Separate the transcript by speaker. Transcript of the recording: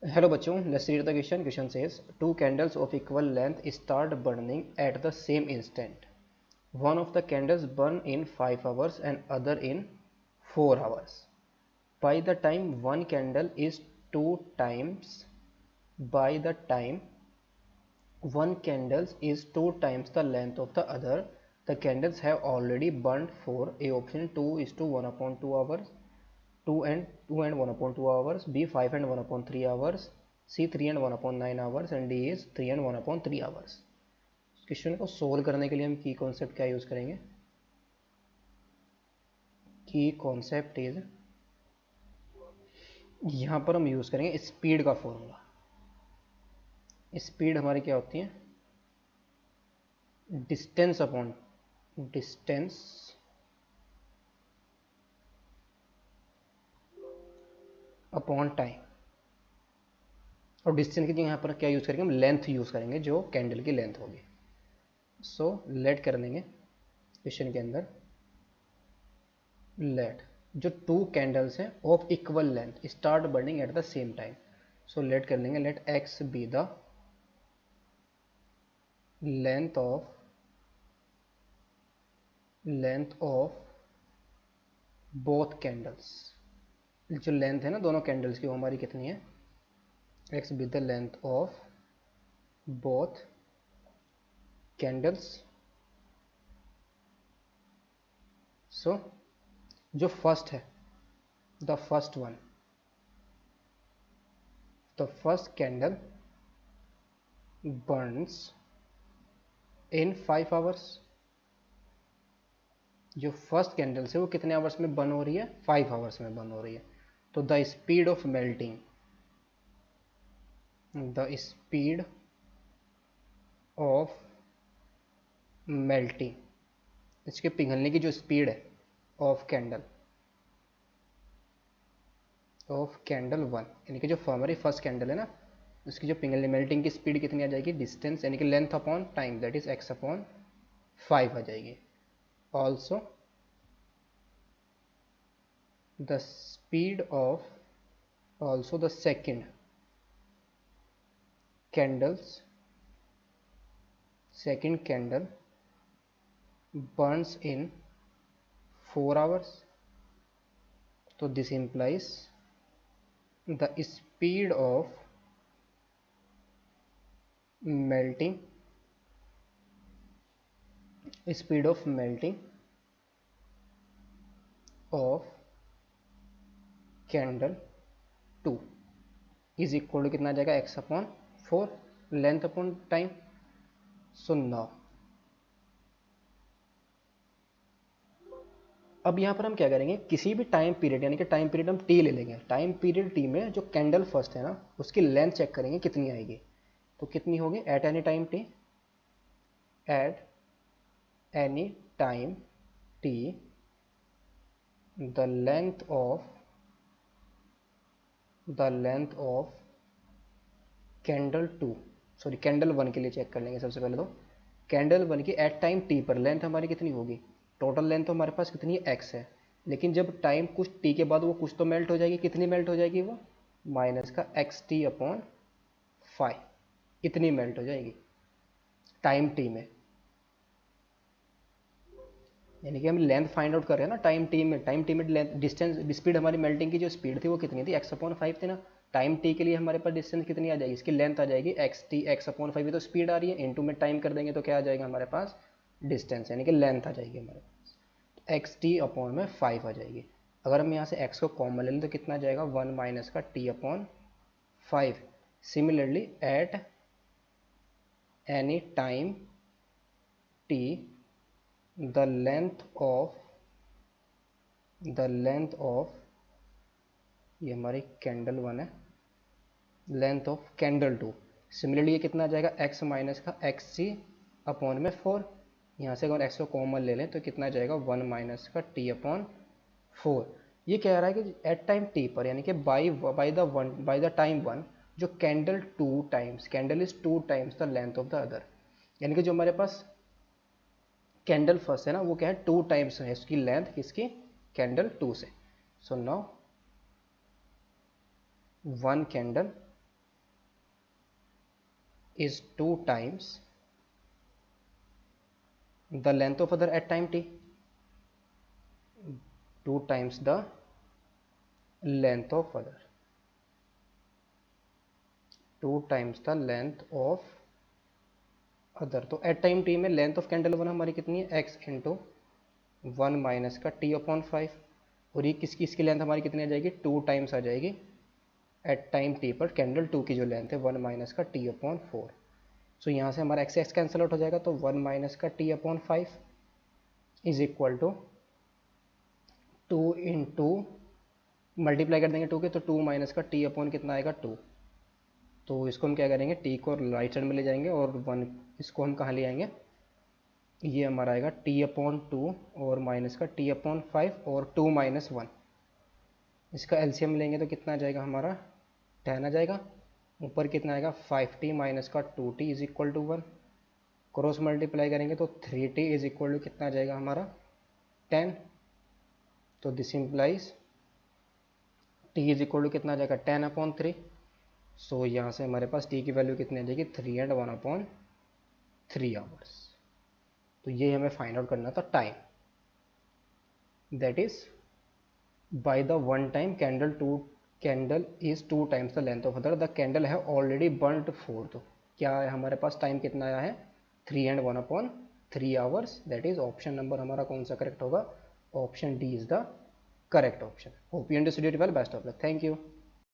Speaker 1: Hello बच्चों, let's read the question. Question says two candles of equal length start burning at the same instant. One of the candles burn in 5 hours and other in 4 hours. By the time one candle is two times by the time one candle is two times the length of the other, the candles have already burned for A option 2 is to 1 upon 2 hours, 2 and 1 upon 2 hours, B 5 and 1 upon 3 hours, C 3 and 1 upon 9 hours and D is 3 and 1 upon 3 hours. Question को solve करने के लिए हम की concept क्या use करेंगे? की concept is, यहाँ पर हम यूज करेंगे स्पीड का फॉर्मूला. स्पीड हमारी क्या होती है? Distance upon time. और डिस्टेंस की जगह यहाँ पर क्या यूज करेंगे? हम लेंथ यूज करेंगे, जो कैंडल की लेंथ होगी. सो लेट कर देंगे क्वेश्चन के अंदर, लेट जो टू कैंडल्स हैं of equal length start burning at the same time. So let कर लेंगे, let X be the length of both candles. जो लेंथ है ना दोनों कैंडल्स की, वो हमारी कितनी है? X be the length of both candles. So जो फर्स्ट है, the first candle burns in 5 hours. जो फर्स्ट कैंडल से वो कितने आवर्स में बर्न हो रही है? 5 आवर्स में बर्न हो रही है. तो द स्पीड ऑफ मेल्टिंग, इसके पिघलने की जो स्पीड है ऑफ कैंडल 1, यानी कि जो हमारी फर्स्ट कैंडल है ना, उसकी जो पिघलने मेल्टिंग की स्पीड कितनी आ जाएगी? डिस्टेंस यानी कि length upon time, that is x upon 5 आ जाएगी. Also the speed of the second candle burns in 4 hours. So this implies the speed of melting of candle 2 is equal to कितना आ जाएगा? x upon 4, length upon time. So now अब यहाँ पर हम क्या करेंगे? किसी भी टाइम पीरियड, यानी कि टाइम पीरियड हम t ले लेंगे. टाइम पीरियड t में जो कैंडल फर्स्ट है ना, उसकी लेंथ चेक करेंगे कितनी आएगी. तो कितनी होगी? At any time t the length of candle 2, sorry candle 1 के लिए चेक कर लेंगे सबसे पहले. तो कैंडल 1 की एट टाइम t पर लेंथ हमारी कितनी होगी? टोटल लेंथ तो हमारे पास कितनी है? x है. लेकिन जब टाइम कुछ t के बाद वो कुछ तो मेल्ट हो जाएगी. कितनी मेल्ट हो जाएगी? वो माइनस का xt अपॉन 5 इतनी मेल्ट हो जाएगी टाइम t में. यानी कि हम लेंथ फाइंड आउट कर रहे हैं ना टाइम t में लेंथ डिस्टेंस स्पीड, हमारी मेल्टिंग की जो स्पीड थी वो कितनी थी? x अपॉन 5 थी ना. टाइम t के लिए हमारे पास डिस्टेंस कितनी आ जाएगी? इसकी लेंथ आ जाएगी x अपॉन 5. तो स्पीड आ रही है, इनटू में टाइम कर देंगे तो क्या आ जाएगा हमारे पास? डिस्टेंस, यानी कि लेंथ आ जाएगी हमारे पास. xt अपॉन में 5 आ जाएगी. अगर हम यहाँ से x को कॉमन ले लें तो कितना आ जाएगा? 1 माइनस का t upon 5. Similarly at any time t the length of ये हमारी कैंडल 1 है, लेंथ ऑफ कैंडल 2. सिमिलरली ये कितना आ जाएगा? x माइनस का xc अपॉन में 4. यहाँ से अगर x को कॉमन ले लें तो कितना आ जाएगा? 1 माइनस का t अपॉन 4. ये कह रहा है कि एट टाइम t पर, यानी कि बाई द टाइम 1, जो candle 2 times, candle is 2 times the length of the other. यानी कि जो हमारे पास कैंडल फर्स्ट है ना, वो क्या है? 2 टाइम्स है इसकी लेंथ, किसकी? कैंडल 2 से. So now one candle is 2 times the length of other at time t. 2 times the length of other. 2 times the length of other. तो एट टाइम टी में लेंथ ऑफ कैंडल वन हमारी कितनी है, x into 1 minus का t upon 5. और ये किसकी, इसकी लेंथ हमारी कितनी आ जाएगी, 2 टाइम्स आ जाएगी एट टाइम टी पर कैंडल 2 की जो लेंथ है 1 माइनस का टी अपॉन 4. सो यहाँ से हमारा एक्स एक्स कैंसिल आउट हो जाएगा, तो 1 माइनस का t upon 5 is equal to 2 into multiply कर देंगे 2 के, तो 2 माइनस का टी अपॉन कितना आएगा 2. तो इसको हम क्या करेंगे, टी को राइट साइड में ले जाएंगे और 1 इसको हम कहाँ ले आएंगे, ये हमारा आएगा टी अपॉन 2 और माइनस का टी अपॉन 5 और 2 माइनस 1. इसका एलसीएम लेंगे तो कितना आ जाएगा हमारा 10 आ जाएगा. ऊपर कितना आएगा 5t माइनस का 2t is equal to 1. Cross multiply करेंगे तो 3t इज इक्वल टू कितना आ जाएगा हमारा 10. तो this implies t is equal to कितना आ जाएगा 10 अपॉन 3. सो यहाँ से हमारे पास t की वैल्यू कितनी आ जाएगी 3 and 1 अपॉन 3 आवर्स. तो ये हमें फाइंड आउट करना था time. That is by the one time candle is 2 times the length of other. The candle है ऑलरेडी बर्न्ड 4. तो क्या है हमारे पास टाइम कितना आया है 3 and 1 upon 3 hours. That is option number हमारा कौन सा करेक्ट होगा, option D is the correct option. Hope you understood it well. Best of luck. Thank you.